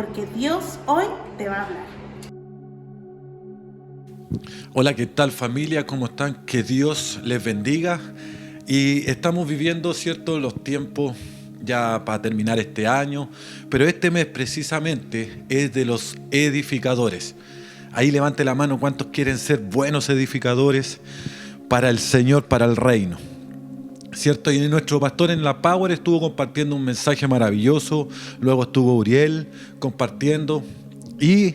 porque Dios hoy te va a hablar. Hola, ¿qué tal familia? ¿Cómo están? Que Dios les bendiga. Y estamos viviendo, ¿cierto?, los tiempos ya para terminar este año, pero este mes precisamente es de los edificadores. Ahí levante la mano cuántos quieren ser buenos edificadores para el Señor, para el reino. ¿Cierto? Y nuestro pastor en la Power estuvo compartiendo un mensaje maravilloso, luego estuvo Uriel compartiendo y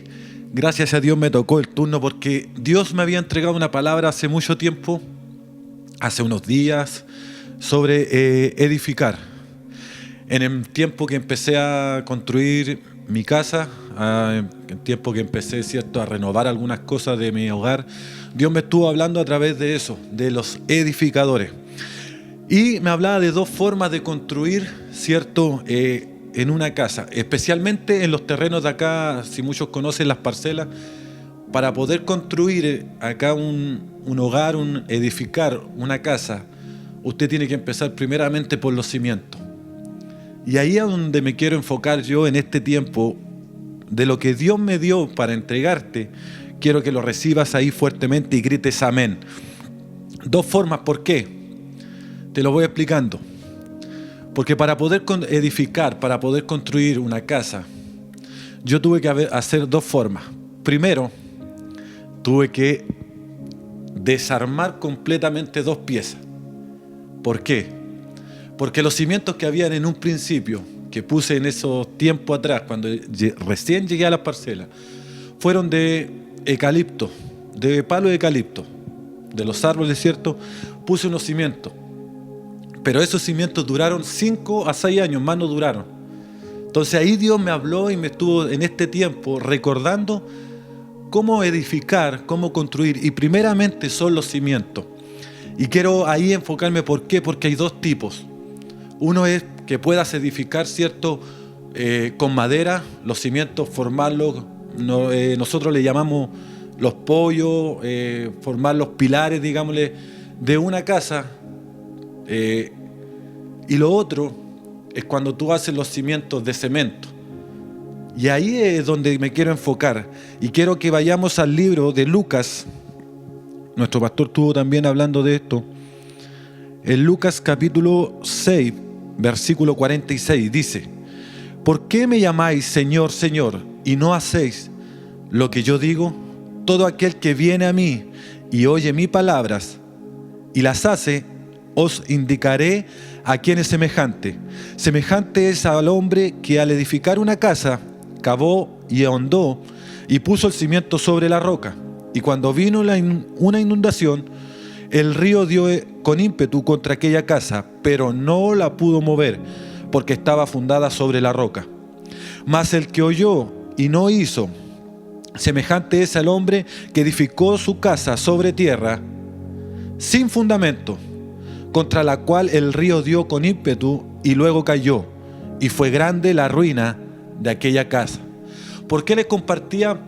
gracias a Dios me tocó el turno porque Dios me había entregado una palabra hace mucho tiempo, hace unos días, sobre edificar. En el tiempo que empecé a construir mi casa, en el tiempo que empecé, ¿cierto?, a renovar algunas cosas de mi hogar, Dios me estuvo hablando a través de eso, de los edificadores. Y me hablaba de dos formas de construir, ¿cierto?, en una casa, especialmente en los terrenos de acá, si muchos conocen las parcelas, para poder construir acá un hogar, edificar una casa, usted tiene que empezar primeramente por los cimientos. Y ahí es donde me quiero enfocar yo en este tiempo, de lo que Dios me dio para entregarte, quiero que lo recibas ahí fuertemente y grites amén. Dos formas, ¿por qué? Te lo voy explicando. Porque para poder edificar, para poder construir una casa, yo tuve que hacer dos formas. Primero, tuve que desarmar completamente dos piezas. ¿Por qué? Porque los cimientos que habían en un principio, que puse en esos tiempos atrás, cuando recién llegué a las parcelas, fueron de eucalipto, de palo de eucalipto, de los árboles, ¿cierto? Puse unos cimientos. Pero esos cimientos duraron 5 a 6 años, más no duraron. Entonces ahí Dios me habló y me estuvo en este tiempo recordando cómo edificar, cómo construir. Y primeramente son los cimientos. Y quiero ahí enfocarme, ¿por qué? Porque hay dos tipos. Uno es que puedas edificar, ¿cierto?, con madera, los cimientos, formarlos. Nosotros le llamamos los pollos, formar los pilares, digámosle, de una casa. Y lo otro es cuando tú haces los cimientos de cemento. Y ahí es donde me quiero enfocar. Y quiero que vayamos al libro de Lucas. Nuestro pastor estuvo también hablando de esto. En Lucas capítulo 6, versículo 46, dice: ¿por qué me llamáis Señor, Señor, y no hacéis lo que yo digo? Todo aquel que viene a mí y oye mis palabras y las hace, os indicaré a quién es semejante. Semejante es al hombre que al edificar una casa, cavó y ahondó y puso el cimiento sobre la roca. Y cuando vino una inundación, el río dio con ímpetu contra aquella casa, pero no la pudo mover, porque estaba fundada sobre la roca. Mas el que oyó y no hizo, semejante es al hombre que edificó su casa sobre tierra, sin fundamento, contra la cual el río dio con ímpetu y luego cayó, y fue grande la ruina de aquella casa. ¿Por qué les compartía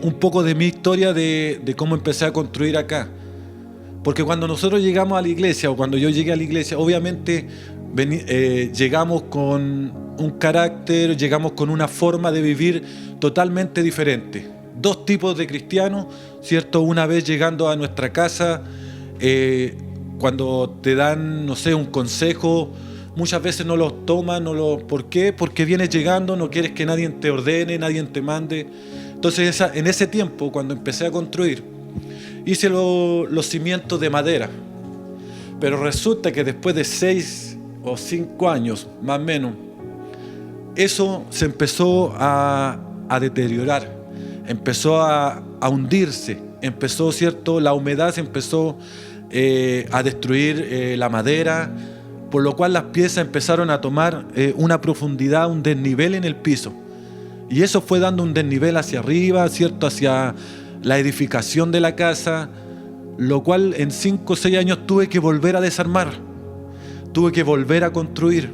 un poco de mi historia de cómo empecé a construir acá? Porque cuando nosotros llegamos a la iglesia, o cuando yo llegué a la iglesia, obviamente llegamos con un carácter, llegamos con una forma de vivir totalmente diferente. Dos tipos de cristianos, ¿cierto? Una vez llegando a nuestra casa, cuando te dan, no sé, un consejo, muchas veces no lo toman, ¿por qué? Porque vienes llegando, no quieres que nadie te ordene, nadie te mande. Entonces en ese tiempo, cuando empecé a construir, hice los cimientos de madera. Pero resulta que después de 6 o 5 años, más o menos, eso se empezó a deteriorar, empezó a hundirse, empezó, ¿cierto? La humedad se empezó a destruir la madera, por lo cual las piezas empezaron a tomar una profundidad, un desnivel en el piso. Y eso fue dando un desnivel hacia arriba, ¿cierto?, hacia la edificación de la casa, lo cual en 5 o 6 años tuve que volver a desarmar, tuve que volver a construir,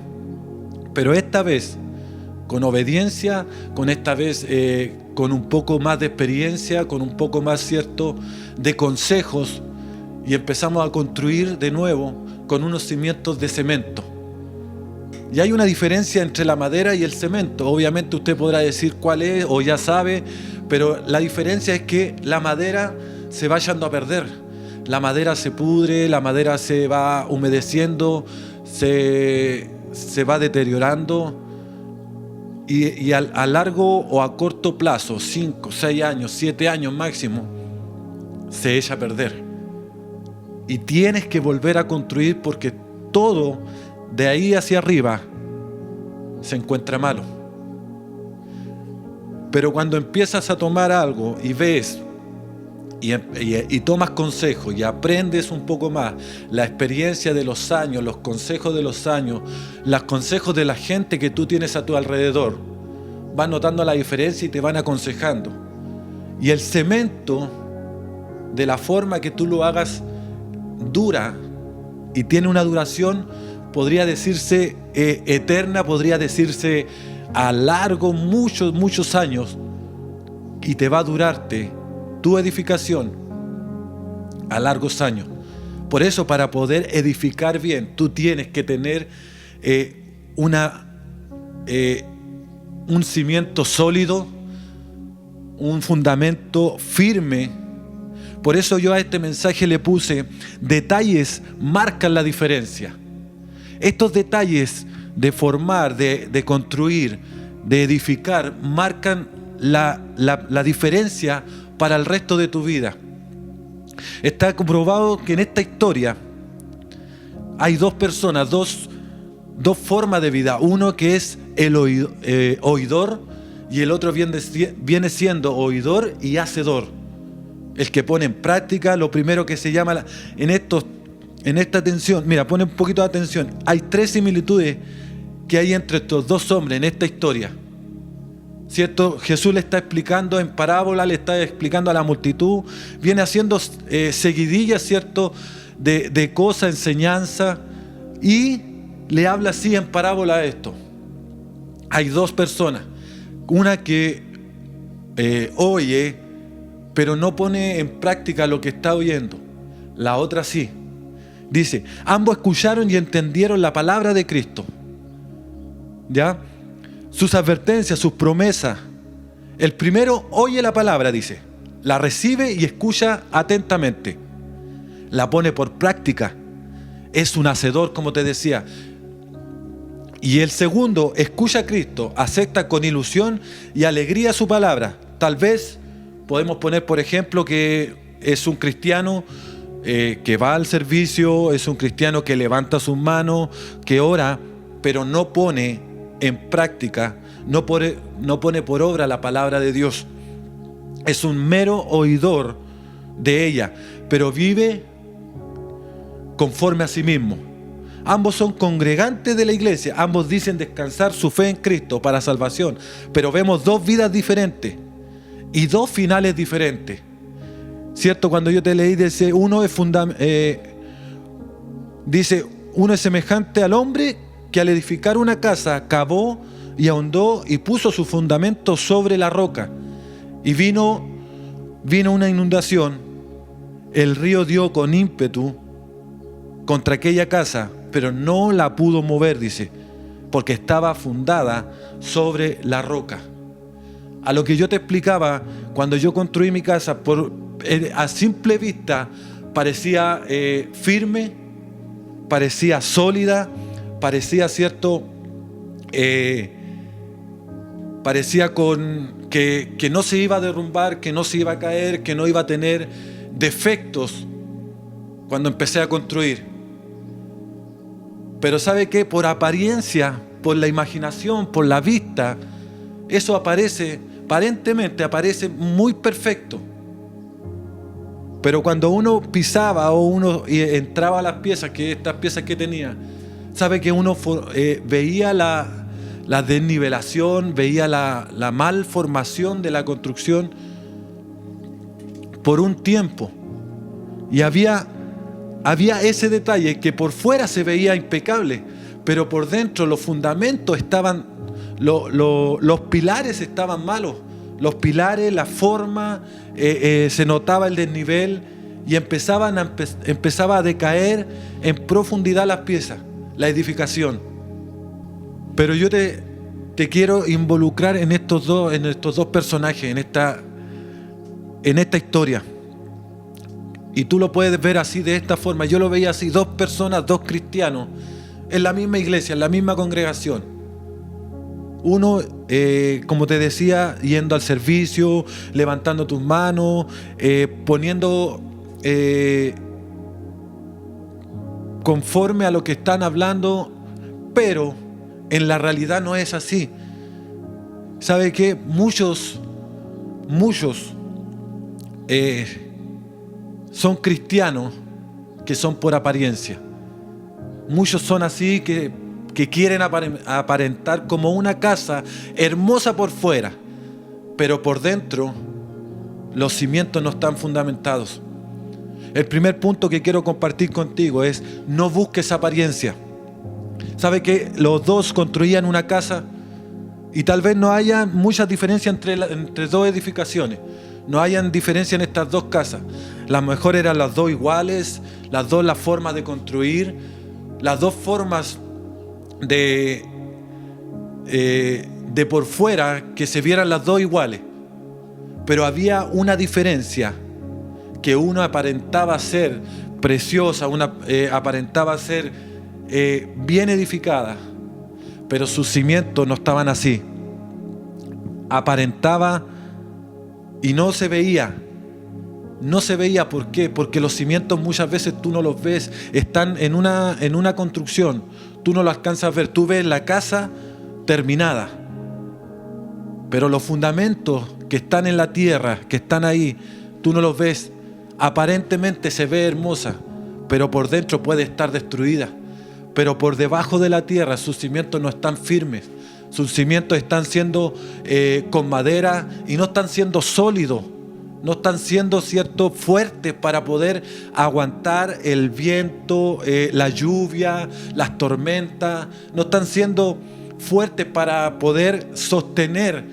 pero esta vez con obediencia, con un poco más de experiencia, con un poco más, ¿cierto?, de consejos, y empezamos a construir de nuevo con unos cimientos de cemento. Y hay una diferencia entre la madera y el cemento. Obviamente usted podrá decir cuál es o ya sabe, pero la diferencia es que la madera se va echando a perder. La madera se pudre, la madera se va humedeciendo, se va deteriorando y a largo o a corto plazo, 5, 6 años, 7 años máximo, se echa a perder. Y tienes que volver a construir porque todo de ahí hacia arriba se encuentra malo. Pero cuando empiezas a tomar algo y ves y tomas consejos y aprendes un poco más la experiencia de los años, los consejos de los años, los consejos de la gente que tú tienes a tu alrededor, vas notando la diferencia y te van aconsejando. Y el cemento, de la forma que tú lo hagas, dura y tiene una duración, podría decirse eterna, podría decirse a largo, muchos años, y te va a durarte tu edificación a largos años. Por eso, para poder edificar bien, tú tienes que tener un cimiento sólido, un fundamento firme. Por eso yo a este mensaje le puse: detalles marcan la diferencia. Estos detalles de formar, de construir, de edificar, marcan la diferencia para el resto de tu vida. Está comprobado que en esta historia hay dos personas, dos formas de vida. Uno que es el oidor y el otro viene siendo oidor y hacedor. El que pone en práctica lo primero que se llama en esta atención. Mira, pone un poquito de atención. Hay 3 similitudes que hay entre estos dos hombres en esta historia, ¿cierto? Jesús le está explicando en parábola, le está explicando a la multitud, viene haciendo seguidillas, ¿cierto?, de cosas, enseñanza, y le habla así en parábola a esto. Hay dos personas, una que oye, pero no pone en práctica lo que está oyendo. La otra sí. Dice, ambos escucharon y entendieron la palabra de Cristo, ¿ya? Sus advertencias, sus promesas. El primero oye la palabra, dice, la recibe y escucha atentamente, la pone por práctica, es un hacedor, como te decía. Y el segundo escucha a Cristo, acepta con ilusión y alegría su palabra. Tal vez podemos poner, por ejemplo, que es un cristiano que va al servicio, es un cristiano que levanta sus manos, que ora, pero no pone en práctica, no pone por obra la palabra de Dios. Es un mero oidor de ella, pero vive conforme a sí mismo. Ambos son congregantes de la iglesia, ambos dicen descansar su fe en Cristo para salvación, pero vemos dos vidas diferentes y dos finales diferentes. ¿Cierto? Cuando yo te leí, dice, uno es semejante al hombre que al edificar una casa cavó y ahondó y puso su fundamento sobre la roca. Y vino una inundación, el río dio con ímpetu contra aquella casa, pero no la pudo mover, dice, porque estaba fundada sobre la roca. A lo que yo te explicaba, cuando yo construí mi casa, a simple vista parecía firme, parecía sólida, parecía cierto, parecía que no se iba a derrumbar, que no se iba a caer, que no iba a tener defectos cuando empecé a construir. Pero ¿sabe qué? Por apariencia, por la imaginación, por la vista, eso aparentemente aparece muy perfecto. Pero cuando uno pisaba o uno entraba a las piezas, estas piezas que tenía, sabe que uno veía la desnivelación, veía la malformación de la construcción por un tiempo. Y había ese detalle que por fuera se veía impecable, pero por dentro los fundamentos estaban, los pilares estaban malos. Los pilares, la forma, se notaba el desnivel y empezaba a decaer en profundidad las piezas, la edificación. Pero yo te quiero involucrar en estos dos personajes, en esta historia. Y tú lo puedes ver así, de esta forma. Yo lo veía así, dos personas, dos cristianos, en la misma iglesia, en la misma congregación. Uno, como te decía, yendo al servicio, levantando tus manos, poniendo conforme a lo que están hablando, pero en la realidad no es así. ¿Sabe qué? Muchos son cristianos que son por apariencia. Muchos son así que quieren aparentar como una casa hermosa por fuera, pero por dentro los cimientos no están fundamentados. El primer punto que quiero compartir contigo es: no busques apariencia. ¿Sabe que los dos construían una casa? Y tal vez no haya mucha diferencia entre dos edificaciones. No hayan diferencia en estas dos casas. Las mejor eran las dos iguales, las dos la forma de construir, las dos formas de por fuera que se vieran las dos iguales. Pero había una diferencia, que una aparentaba ser preciosa, una aparentaba ser bien edificada, pero sus cimientos no estaban así. Aparentaba y no se veía. No se veía. ¿Por qué? Porque los cimientos muchas veces tú no los ves. Están en una construcción. Tú no lo alcanzas a ver. Tú ves la casa terminada, pero los fundamentos que están en la tierra, que están ahí, tú no los ves. Aparentemente se ve hermosa, pero por dentro puede estar destruida. Pero por debajo de la tierra sus cimientos no están firmes. Sus cimientos están siendo con madera y no están siendo sólidos. No están siendo, fuertes para poder aguantar el viento, la lluvia, las tormentas. No están siendo fuertes para poder sostener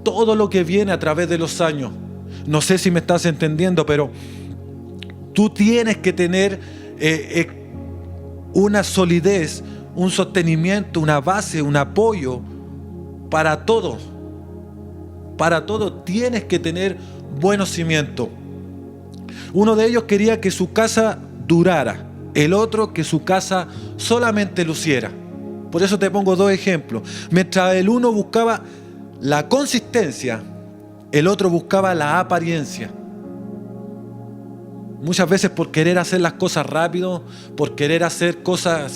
todo lo que viene a través de los años. No sé si me estás entendiendo, pero tú tienes que tener una solidez, un sostenimiento, una base, un apoyo para todo. Para todo tienes que tener buenos cimientos. Uno de ellos quería que su casa durara, el otro que su casa solamente luciera. Por eso te pongo dos ejemplos. Mientras el uno buscaba la consistencia, el otro buscaba la apariencia. Muchas veces por querer hacer las cosas rápido, por querer hacer cosas,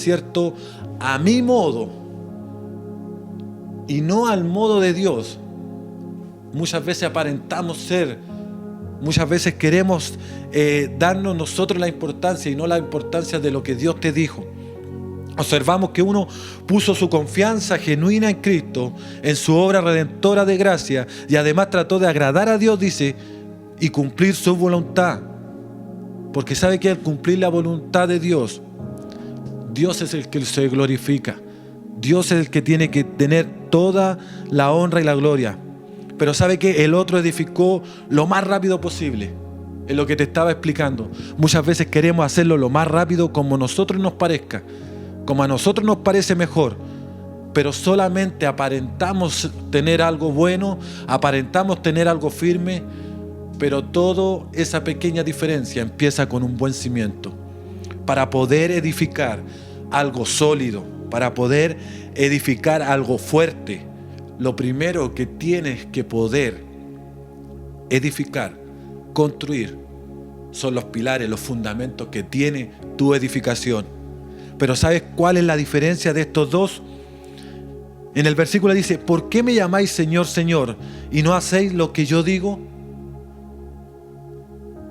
a mi modo y no al modo de Dios. Muchas veces aparentamos ser, muchas veces queremos darnos nosotros la importancia y no la importancia de lo que Dios te dijo. Observamos que uno puso su confianza genuina en Cristo, en su obra redentora de gracia, y además trató de agradar a Dios, dice, y cumplir su voluntad. Porque sabe que al cumplir la voluntad de Dios, Dios es el que se glorifica. Dios es el que tiene que tener toda la honra y la gloria. Pero sabe que el otro edificó lo más rápido posible. Es lo que te estaba explicando. Muchas veces queremos hacerlo lo más rápido como a nosotros nos parezca, como a nosotros nos parece mejor. Pero solamente aparentamos tener algo bueno, aparentamos tener algo firme, pero toda esa pequeña diferencia empieza con un buen cimiento. Para poder edificar algo sólido, para poder edificar algo fuerte, lo primero que tienes que poder edificar, construir, son los pilares, los fundamentos que tiene tu edificación. Pero ¿sabes cuál es la diferencia de estos dos? En el versículo dice: ¿por qué me llamáis Señor, Señor, y no hacéis lo que yo digo?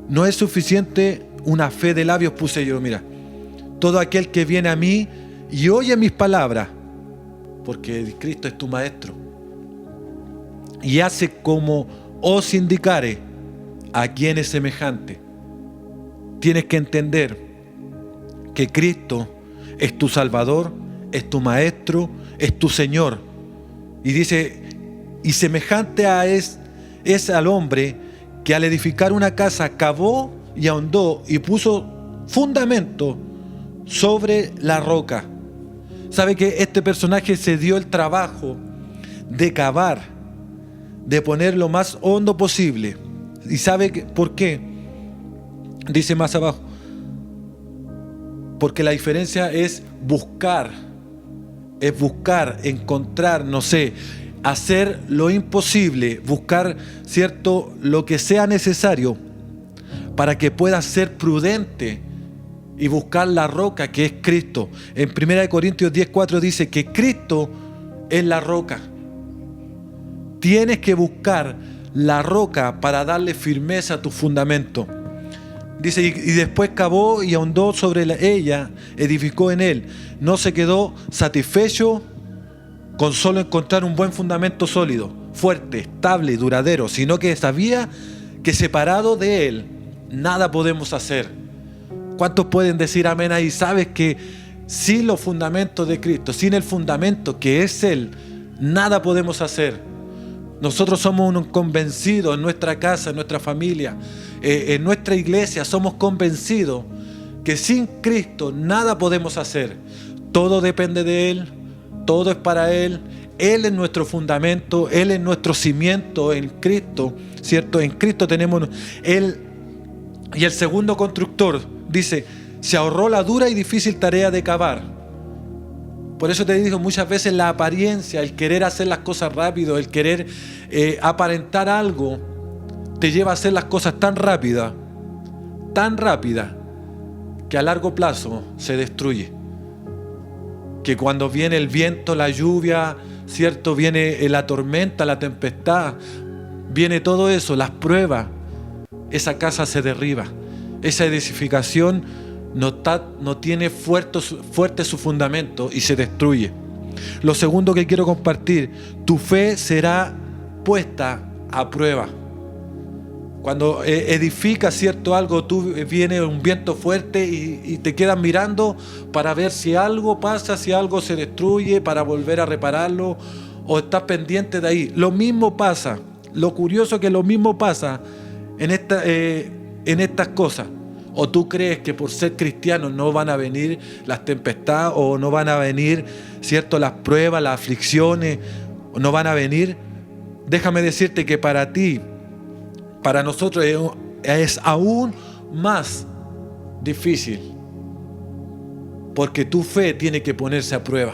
No es suficiente una fe de labios, puse yo, mira. Todo aquel que viene a mí y oye mis palabras, porque Cristo es tu maestro, y hace como os indicare, a quien es semejante. Tienes que entender que Cristo es tu Salvador, es tu Maestro, es tu Señor. Y dice, y semejante es al hombre que al edificar una casa cavó y ahondó y puso fundamento sobre la roca. ¿Sabe que este personaje se dio el trabajo de cavar, de poner lo más hondo posible? ¿Y sabe por qué? Dice más abajo. Porque la diferencia es buscar, encontrar, no sé, hacer lo imposible, buscar, ¿cierto?, lo que sea necesario para que puedas ser prudente y buscar la roca que es Cristo. En 1 Corintios 10:4 dice que Cristo es la roca. Tienes que buscar la roca para darle firmeza a tu fundamento. Dice, y después cavó y ahondó sobre ella, edificó en él. No se quedó satisfecho con solo encontrar un buen fundamento sólido, fuerte, estable y duradero, sino que sabía que separado de él, nada podemos hacer. ¿Cuántos pueden decir amén ahí? Sabes que sin los fundamentos de Cristo, sin el fundamento que es Él, nada podemos hacer. Nosotros somos unos convencidos en nuestra casa, en nuestra familia, en nuestra iglesia, somos convencidos que sin Cristo nada podemos hacer. Todo depende de Él, todo es para Él. Él es nuestro fundamento, Él es nuestro cimiento en Cristo, ¿cierto? En Cristo tenemos Él. Y el segundo constructor dice, se ahorró la dura y difícil tarea de cavar. Por eso te digo muchas veces la apariencia, el querer hacer las cosas rápido, el querer aparentar algo, te lleva a hacer las cosas tan rápida, que a largo plazo se destruye. Que cuando viene el viento, la lluvia, ¿cierto? Viene la tormenta, la tempestad, viene todo eso, las pruebas, esa casa se derriba. Esa edificación no tiene fuerte su fundamento y se destruye. Lo segundo que quiero compartir, tu fe será puesta a prueba. Cuando edificas, ¿cierto?, algo, viene un viento fuerte y te quedas mirando para ver si algo pasa, si algo se destruye, para volver a repararlo, o estás pendiente de ahí. Lo mismo pasa, lo curioso es que lo mismo pasa en estas cosas. ¿O tú crees que por ser cristiano no van a venir las tempestades o no van a venir, ¿cierto?, las pruebas, las aflicciones, no van a venir? Déjame decirte que para ti, para nosotros es aún más difícil, porque tu fe tiene que ponerse a prueba.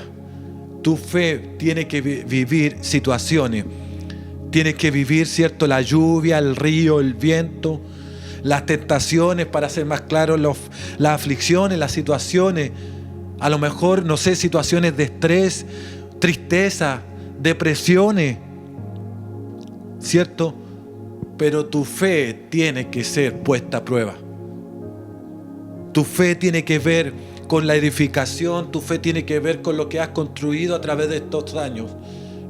Tu fe tiene que vivir situaciones, tienes que vivir, ¿cierto?, la lluvia, el río, el viento, las tentaciones, para ser más claro, las aflicciones, las situaciones, a lo mejor, no sé, situaciones de estrés, tristeza, depresiones, ¿cierto? Pero tu fe tiene que ser puesta a prueba. Tu fe tiene que ver con la edificación, tu fe tiene que ver con lo que has construido a través de estos años.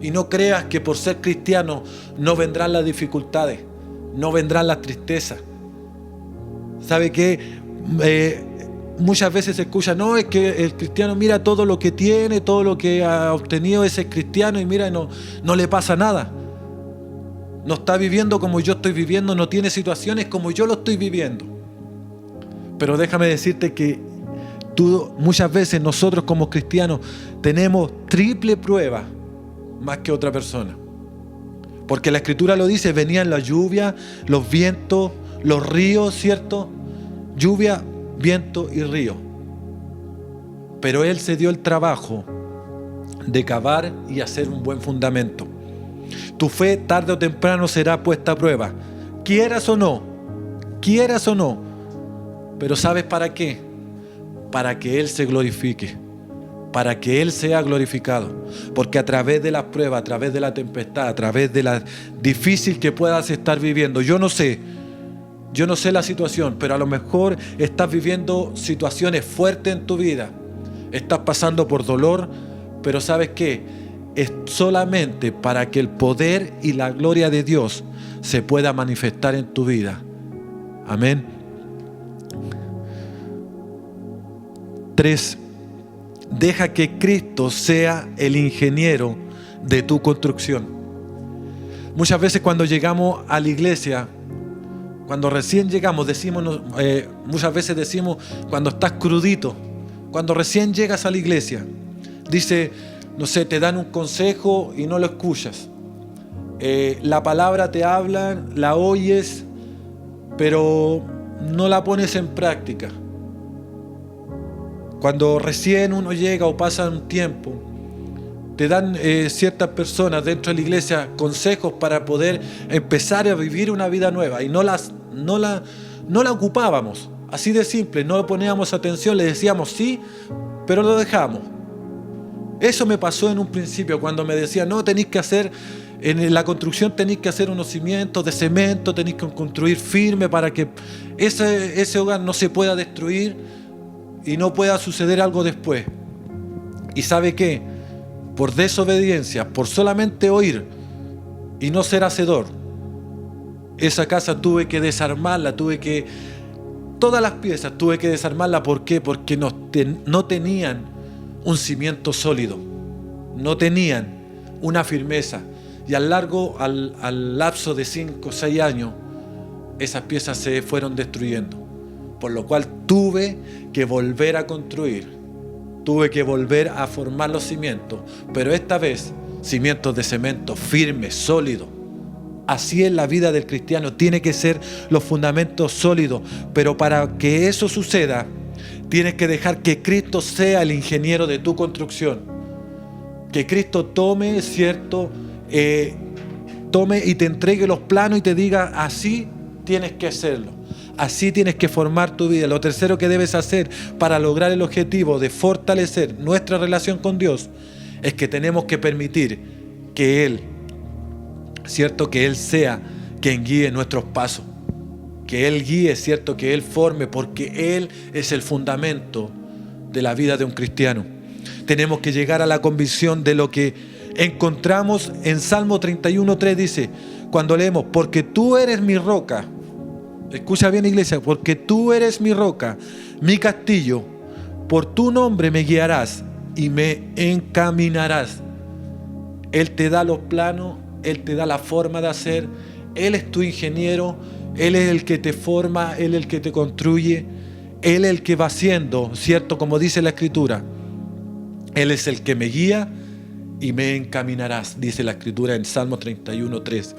Y no creas que por ser cristiano no vendrán las dificultades, no vendrán las tristezas. ¿Sabe qué? Muchas veces se escucha, no, es que el cristiano mira todo lo que tiene, todo lo que ha obtenido ese cristiano y mira, no le pasa nada. No está viviendo como yo estoy viviendo, no tiene situaciones como yo lo estoy viviendo. Pero déjame decirte que muchas veces nosotros como cristianos tenemos triple prueba más que otra persona. Porque la Escritura lo dice, venían la lluvia, los vientos, los ríos, ¿cierto? Lluvia, viento y río. Pero Él se dio el trabajo de cavar y hacer un buen fundamento. Tu fe tarde o temprano será puesta a prueba, quieras o no. Pero ¿sabes para qué? Para que Él se glorifique, para que Él sea glorificado. Porque a través de las pruebas, a través de la tempestad, a través de la difícil que puedas estar viviendo, yo no sé la situación, pero a lo mejor estás viviendo situaciones fuertes en tu vida, estás pasando por dolor, pero ¿sabes qué? Es solamente para que el poder y la gloria de Dios se pueda manifestar en tu vida. Amén. 3. Deja que Cristo sea el ingeniero de tu construcción. Muchas veces cuando llegamos a la iglesia, cuando recién llegamos, muchas veces decimos cuando estás crudito, cuando recién llegas a la iglesia, dice, no sé, te dan un consejo y no lo escuchas. La palabra te hablan, la oyes, pero no la pones en práctica. Cuando recién uno llega o pasa un tiempo, te dan ciertas personas dentro de la iglesia consejos para poder empezar a vivir una vida nueva y no la ocupábamos, así de simple, no le poníamos atención, le decíamos sí, pero lo dejamos. Eso me pasó en un principio cuando me decían, no, tenéis que hacer, en la construcción tenéis que hacer unos cimientos de cemento, tenéis que construir firme para que ese hogar no se pueda destruir y no pueda suceder algo después. ¿Y sabe qué? Por desobediencia, por solamente oír y no ser hacedor, esa casa tuve que desarmarla, todas las piezas tuve que desarmarla. ¿Por qué? Porque no tenían un cimiento sólido, no tenían una firmeza. Y al lapso de 5 o 6 años, esas piezas se fueron destruyendo. Por lo cual tuve que volver a construir, tuve que volver a formar los cimientos, pero esta vez cimientos de cemento firmes, sólidos. Así es la vida del cristiano, tiene que ser los fundamentos sólidos, pero para que eso suceda, tienes que dejar que Cristo sea el ingeniero de tu construcción, que Cristo tome y te entregue los planos y te diga, así tienes que hacerlo, así tienes que formar tu vida. Lo tercero que debes hacer para lograr el objetivo de fortalecer nuestra relación con Dios es que tenemos que permitir que Él sea quien guíe nuestros pasos, que Él guíe, que Él forme, porque Él es el fundamento de la vida de un cristiano. Tenemos que llegar a la convicción de lo que encontramos en Salmo 31:3, dice, cuando leemos, porque tú eres mi roca, escucha bien, iglesia, porque tú eres mi roca, mi castillo, por tu nombre me guiarás y me encaminarás. Él te da los planos, Él te da la forma de hacer, Él es tu ingeniero, Él es el que te forma, Él es el que te construye, Él es el que va haciendo, ¿cierto? Como dice la Escritura, Él es el que me guía y me encaminarás, dice la Escritura en Salmo 31:3.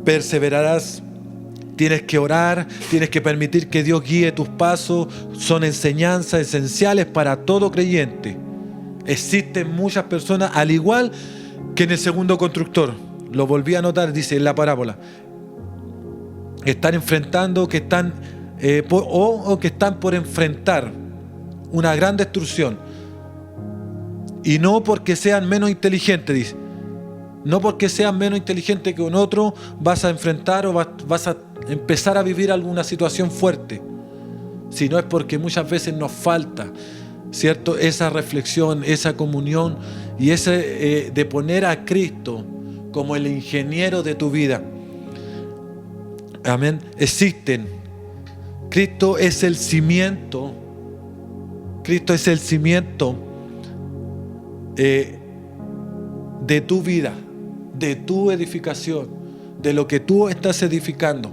Perseverarás, tienes que orar, tienes que permitir que Dios guíe tus pasos, son enseñanzas esenciales para todo creyente. Existen muchas personas, al igual que en el segundo constructor, lo volví a notar, dice en la parábola, están enfrentando, que están que están por enfrentar una gran destrucción, y no porque sean menos inteligentes, dice, no porque sean menos inteligentes que un otro vas a enfrentar o vas a empezar a vivir alguna situación fuerte, sino es porque muchas veces nos falta, ¿cierto?, esa reflexión, esa comunión y ese de poner a Cristo como el ingeniero de tu vida. Amén. Cristo es el cimiento. Cristo es el cimiento de tu vida, de tu edificación, de lo que tú estás edificando.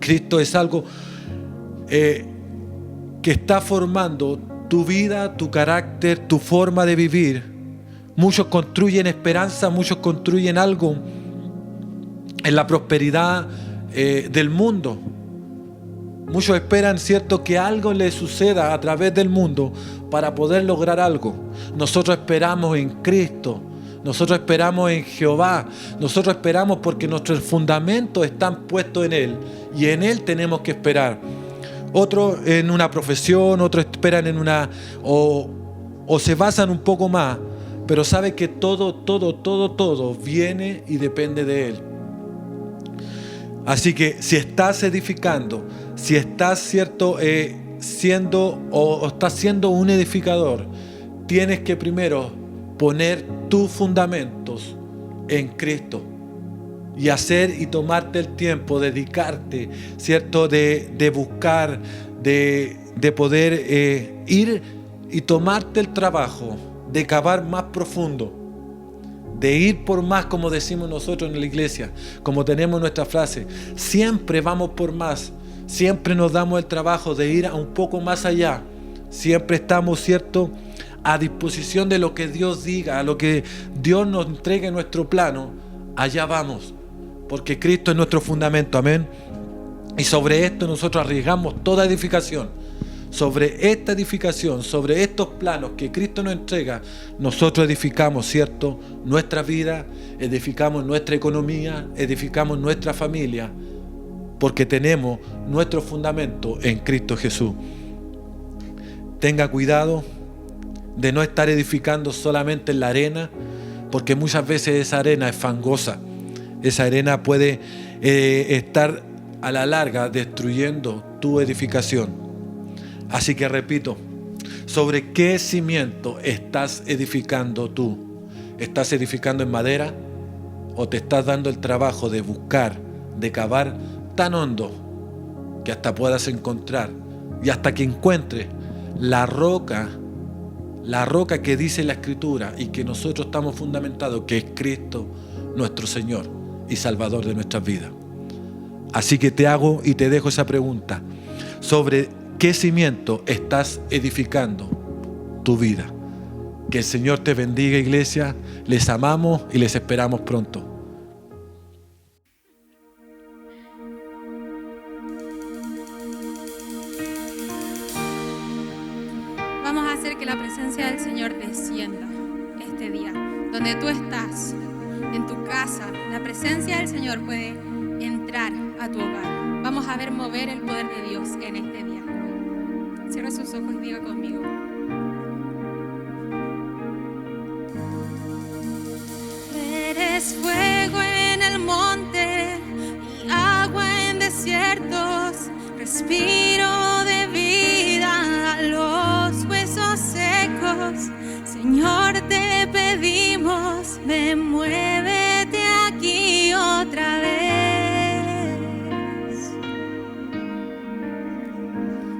Cristo es algo que está formando tu vida, tu carácter, tu forma de vivir. Muchos construyen esperanza, muchos construyen algo en la prosperidad del mundo. Muchos esperan, ¿cierto?, que algo les suceda a través del mundo para poder lograr algo. Nosotros esperamos en Cristo, nosotros esperamos en Jehová, nosotros esperamos porque nuestros fundamentos están puestos en Él y en Él tenemos que esperar. Otros en una profesión, otros esperan en una o se basan un poco más, pero sabe que todo viene y depende de Él. Así que si estás edificando, si estás siendo un edificador, tienes que primero poner tus fundamentos en Cristo y hacer y tomarte el tiempo, dedicarte, ¿cierto?, de buscar, de poder ir y tomarte el trabajo de cavar más profundo, de ir por más, como decimos nosotros en la iglesia, como tenemos nuestra frase, siempre vamos por más, siempre nos damos el trabajo de ir a un poco más allá, siempre estamos, ¿cierto?, a disposición de lo que Dios diga, a lo que Dios nos entregue en nuestro plano, allá vamos, porque Cristo es nuestro fundamento, amén. Y sobre esto nosotros arriesgamos toda edificación. Sobre esta edificación, sobre estos planos que Cristo nos entrega, nosotros edificamos, ¿cierto?, nuestra vida, edificamos nuestra economía, edificamos nuestra familia, porque tenemos nuestro fundamento en Cristo Jesús. Tenga cuidado de no estar edificando solamente en la arena, porque muchas veces esa arena es fangosa. Esa arena puede estar a la larga destruyendo tu edificación. Así que repito, ¿sobre qué cimiento estás edificando tú? ¿Estás edificando en madera o te estás dando el trabajo de buscar, de cavar tan hondo que hasta puedas encontrar y hasta que encuentres la roca que dice la Escritura y que nosotros estamos fundamentados, que es Cristo nuestro Señor y Salvador de nuestras vidas? Así que te hago y te dejo esa pregunta: ¿sobre qué cimiento estás edificando tu vida? Que el Señor te bendiga, iglesia. Les amamos y les esperamos pronto. Vamos a hacer que la presencia del Señor descienda este día. Donde tú estás, en tu casa, la presencia del Señor puede entrar a tu hogar. Vamos a ver mover el poder de Dios en este día. Cierra sus ojos y diga conmigo: eres fuego en el monte y agua en desiertos, respiro de vida a los huesos secos. Señor, te pedimos, ven, muévete aquí otra vez.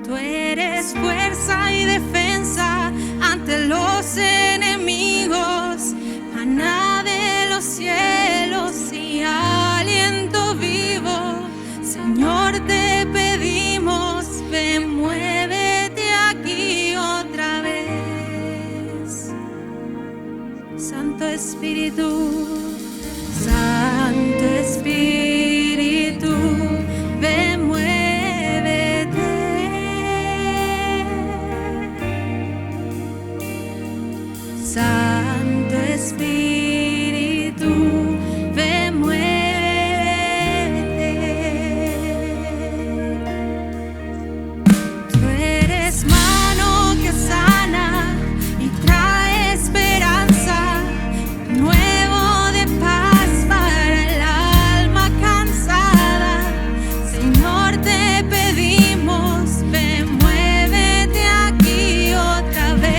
Tú eres fuerza y defensa ante los enemigos, maná de los cielos y aliento vivo. Señor, te pedimos, ven, muévete aquí otra vez. Santo Espíritu, Santo Espíritu, ven, muévete. Santo Espíritu, ven, muévete. Tú eres mano que sana y trae esperanza, nuevo de paz para el alma cansada. Señor, te pedimos, ven, muévete aquí otra vez.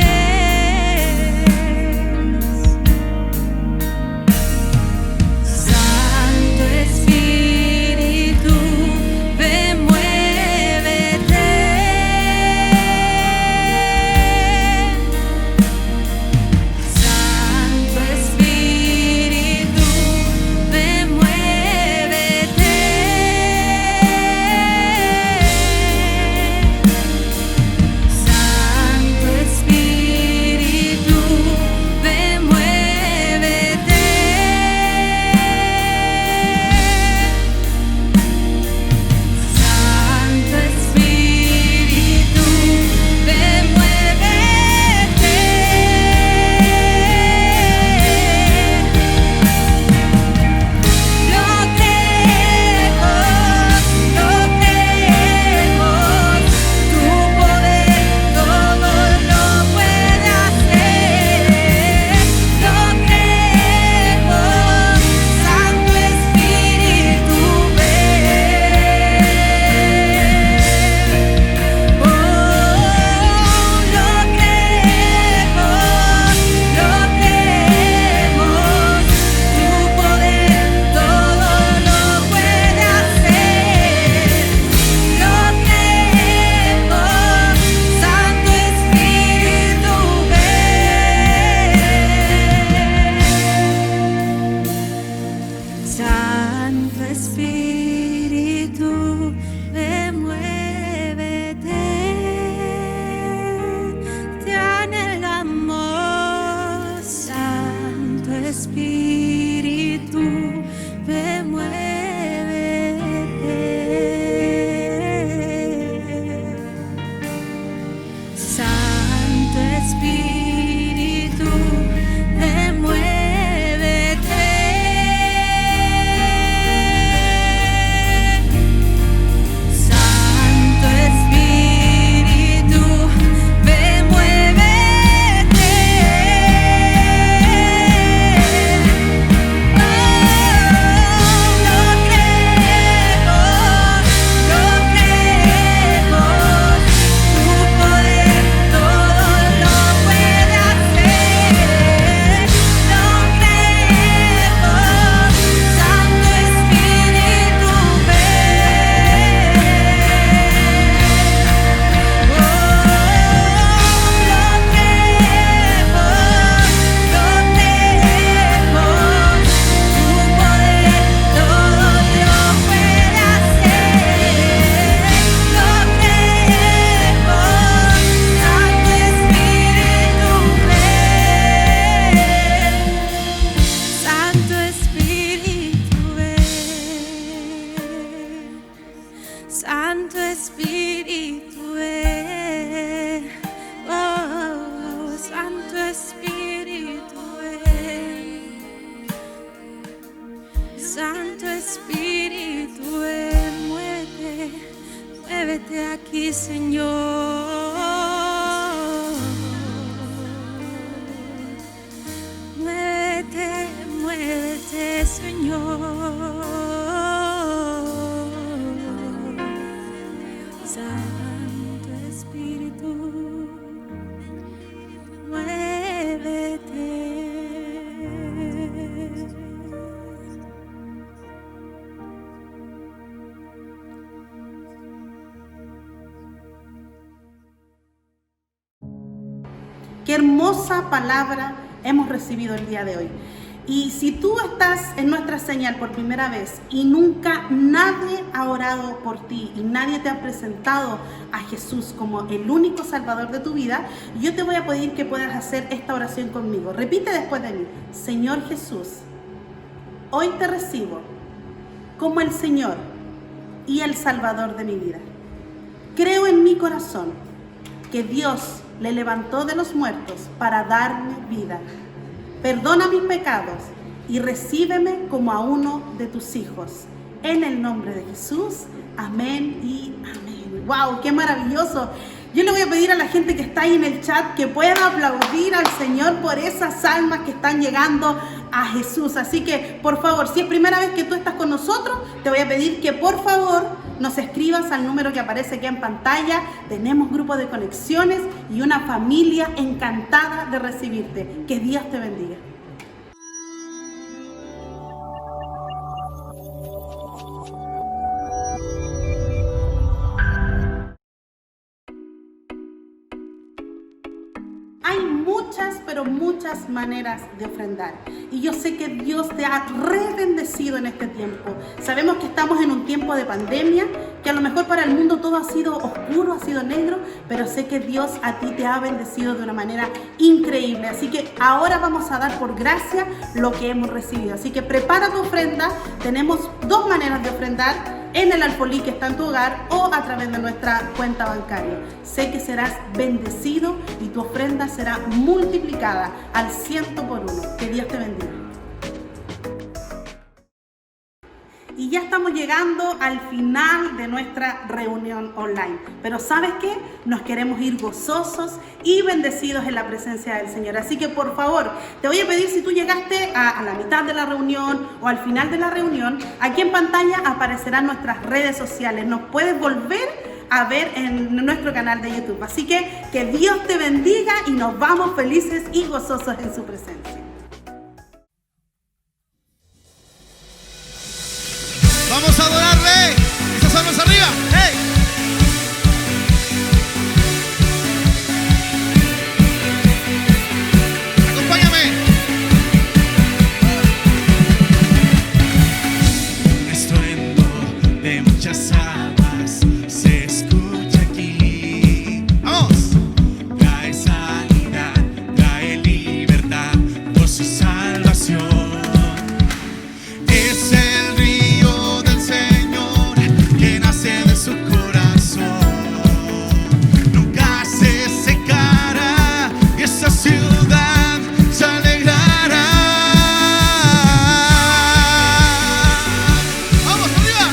Santo Espíritu, ven, muévete. Santo Espíritu, ven, muévete. Santo Espíritu, ven, muévete. Santo Espíritu, ven, muévete. Lo creemos, tu poder todo lo puede hacer. Lo creemos, Santo Espíritu, ven. Oh, lo creemos, tu poder todo lo puede hacer. Lo creemos, Santo Espíritu, ven. Santo Espíritu, ven, muévete. Te anhelamos. Santo Espíritu, muévete, muévete aquí, Señor. Muévete, muévete, Señor. Santo Espíritu, muévete. Qué hermosa palabra hemos recibido el día de hoy. Y si tú estás en nuestra señal por primera vez y nunca nadie ha orado por ti y nadie te ha presentado a Jesús como el único salvador de tu vida, yo te voy a pedir que puedas hacer esta oración conmigo. Repite después de mí: Señor Jesús, hoy te recibo como el Señor y el Salvador de mi vida. Creo en mi corazón que Dios le levantó de los muertos para darme vida. Perdona mis pecados y recíbeme como a uno de tus hijos. En el nombre de Jesús, amén y amén. ¡Wow! ¡Qué maravilloso! Yo le voy a pedir a la gente que está ahí en el chat que pueda aplaudir al Señor por esas almas que están llegando a Jesús. Así que, por favor, si es primera vez que tú estás con nosotros, te voy a pedir que por favor nos escribas al número que aparece aquí en pantalla. Tenemos grupo de conexiones y una familia encantada de recibirte. Que Dios te bendiga. Hay muchas, pero muchas maneras de ofrendar. Y yo sé que Dios te ha bendecido en este tiempo. Sabemos que estamos en un tiempo de pandemia, que a lo mejor para el mundo todo ha sido oscuro, ha sido negro, pero sé que Dios a ti te ha bendecido de una manera increíble. Así que ahora vamos a dar por gracia lo que hemos recibido. Así que prepara tu ofrenda. Tenemos dos maneras de ofrendar: en el alfolí que está en tu hogar o a través de nuestra cuenta bancaria. Sé que serás bendecido y tu ofrenda será multiplicada al 100%. Que Dios te bendiga. Y ya estamos llegando al final de nuestra reunión online. Pero ¿sabes qué? Nos queremos ir gozosos y bendecidos en la presencia del Señor. Así que por favor, te voy a pedir, si tú llegaste a la mitad de la reunión o al final de la reunión, aquí en pantalla aparecerán nuestras redes sociales. Nos puedes volver a ver en nuestro canal de YouTube. Así que Dios te bendiga y nos vamos felices y gozosos en su presencia. Vamos a adorarle. Esas manos arriba. ¡Hey! Acompáñame. Un estruendo de muchas aguas se escucha aquí. ¡Vamos! Trae sanidad, trae libertad, gozo y salvación. Es el río del Señor que nace de su corazón. Nunca se secará y esa ciudad se alegrará. ¡Vamos arriba!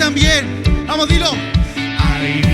también. Vamos, dilo. A vivir